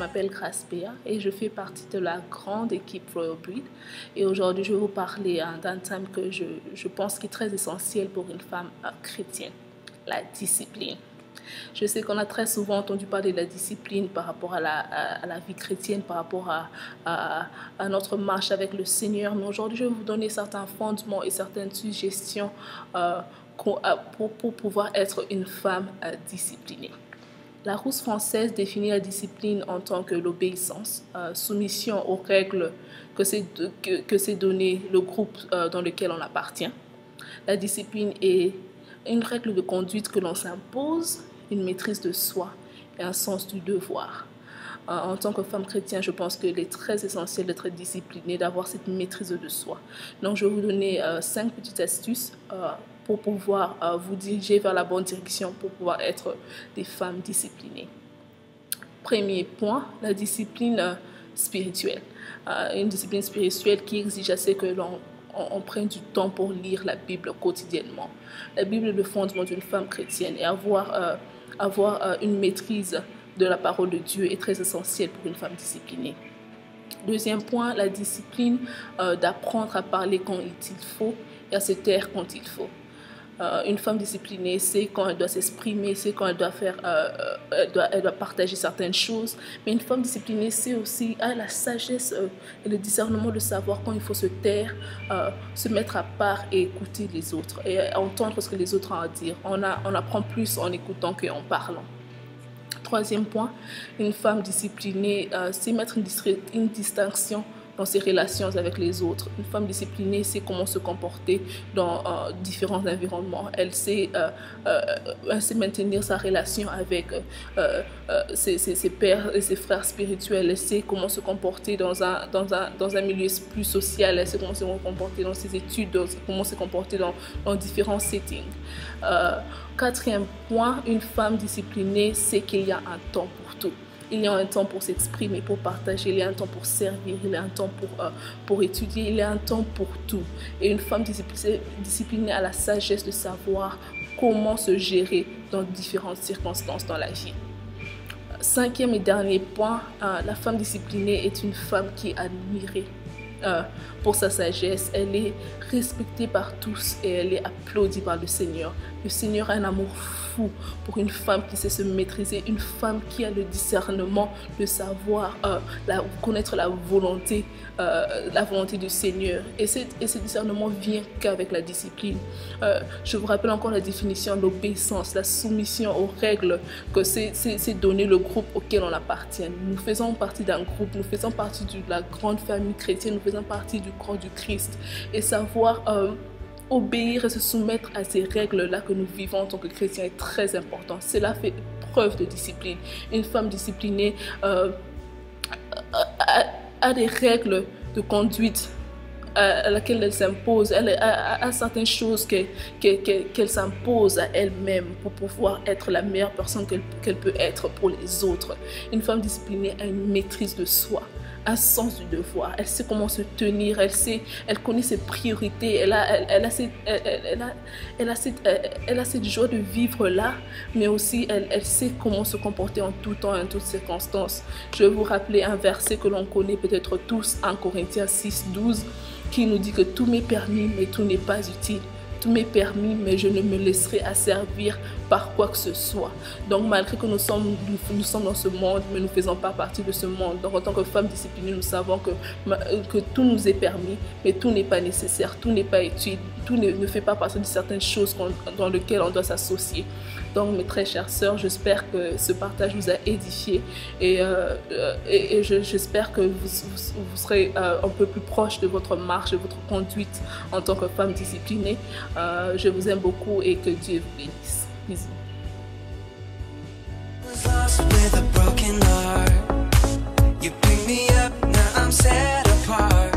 m'appelle Grace Béa et je fais partie de la grande équipe Royal Breed. Et aujourd'hui, je vais vous parler d'un thème que je pense qui est très essentiel pour une femme chrétienne, la discipline. Je sais qu'on a très souvent entendu parler de la discipline par rapport à la vie chrétienne, par rapport à notre marche avec le Seigneur. Mais aujourd'hui, je vais vous donner certains fondements et certaines suggestions pour pouvoir être une femme disciplinée. La Rousse française définit la discipline en tant que l'obéissance, soumission aux règles que s'est donné le groupe dans lequel on appartient. La discipline est une règle de conduite que l'on s'impose, une maîtrise de soi et un sens du devoir. En tant que femme chrétienne, je pense qu'il est très essentiel d'être disciplinée, d'avoir cette maîtrise de soi. Donc, je vais vous donner 5 petites astuces pour pouvoir vous diriger vers la bonne direction, pour pouvoir être des femmes disciplinées. Premier point, la discipline spirituelle. Une discipline spirituelle qui exige assez que l'on prenne du temps pour lire la Bible quotidiennement. La Bible est le fondement d'une femme chrétienne et avoir une maîtrise de la parole de Dieu est très essentiel pour une femme disciplinée. Deuxième point, la discipline d'apprendre à parler quand il faut et à se taire quand il faut. Une femme disciplinée sait quand elle doit s'exprimer, sait quand elle doit elle doit partager certaines choses. Mais une femme disciplinée sait aussi, a la sagesse et le discernement de savoir quand il faut se taire, se mettre à part et écouter les autres et entendre ce que les autres ont à dire. On apprend plus en écoutant qu'en parlant. Troisième point, une femme disciplinée sait mettre une distinction dans ses relations avec les autres. Une femme disciplinée sait comment se comporter dans différents environnements. Elle sait maintenir sa relation avec ses pères et ses frères spirituels. Elle sait comment se comporter dans un milieu plus social. Elle sait comment se comporter dans ses études, comment se comporter dans différents settings. Quatrième point, une femme disciplinée sait qu'il y a un temps pour tout. Il y a un temps pour s'exprimer, pour partager, il y a un temps pour servir, il y a un temps pour étudier, il y a un temps pour tout. Et une femme disciplinée a la sagesse de savoir comment se gérer dans différentes circonstances dans la vie. Cinquième et dernier point, la femme disciplinée est une femme qui est admirée pour sa sagesse. Elle est respectée par tous et elle est applaudie par le Seigneur. Le Seigneur a un amour fou pour une femme qui sait se maîtriser, une femme qui a le discernement de savoir connaître la volonté du Seigneur. Et ce discernement vient qu'avec la discipline. Je vous rappelle encore la définition de l'obéissance, la soumission aux règles que c'est donné le groupe auquel on appartient. Nous faisons partie d'un groupe, nous faisons partie de la grande famille chrétienne, nous faisons partie du corps du Christ. Et savoir obéir et se soumettre à ces règles-là que nous vivons en tant que chrétiens est très important. Cela fait preuve de discipline. Une femme disciplinée a des règles de conduite à laquelle elle s'impose. Elle a certaines choses qu'elle s'impose à elle-même pour pouvoir être la meilleure personne qu'elle peut être pour les autres. Une femme disciplinée a une maîtrise de soi, un sens du devoir. Elle sait comment se tenir, elle connaît ses priorités, elle a cette joie de vivre là, mais aussi elle sait comment se comporter en tout temps et en toutes circonstances. Je vais vous rappeler un verset que l'on connaît peut-être tous, 1 Corinthiens 6, 12, qui nous dit que tout m'est permis, mais tout n'est pas utile. Tout m'est permis, mais je ne me laisserai asservir par quoi que ce soit. Donc, malgré que nous sommes dans ce monde, mais nous ne faisons pas partie de ce monde. Donc, en tant que femmes disciplinées, nous savons que tout nous est permis, mais tout n'est pas nécessaire, tout n'est pas utile, tout ne fait pas partie de certaines choses dans lesquelles on doit s'associer. Donc, mes très chères sœurs, j'espère que ce partage vous a édifié et j'espère que vous serez un peu plus proche de votre marche, de votre conduite en tant que femme disciplinée. Je vous aime beaucoup et que Dieu vous bénisse. Bisous. With a broken heart, you pick me up, now I'm set apart.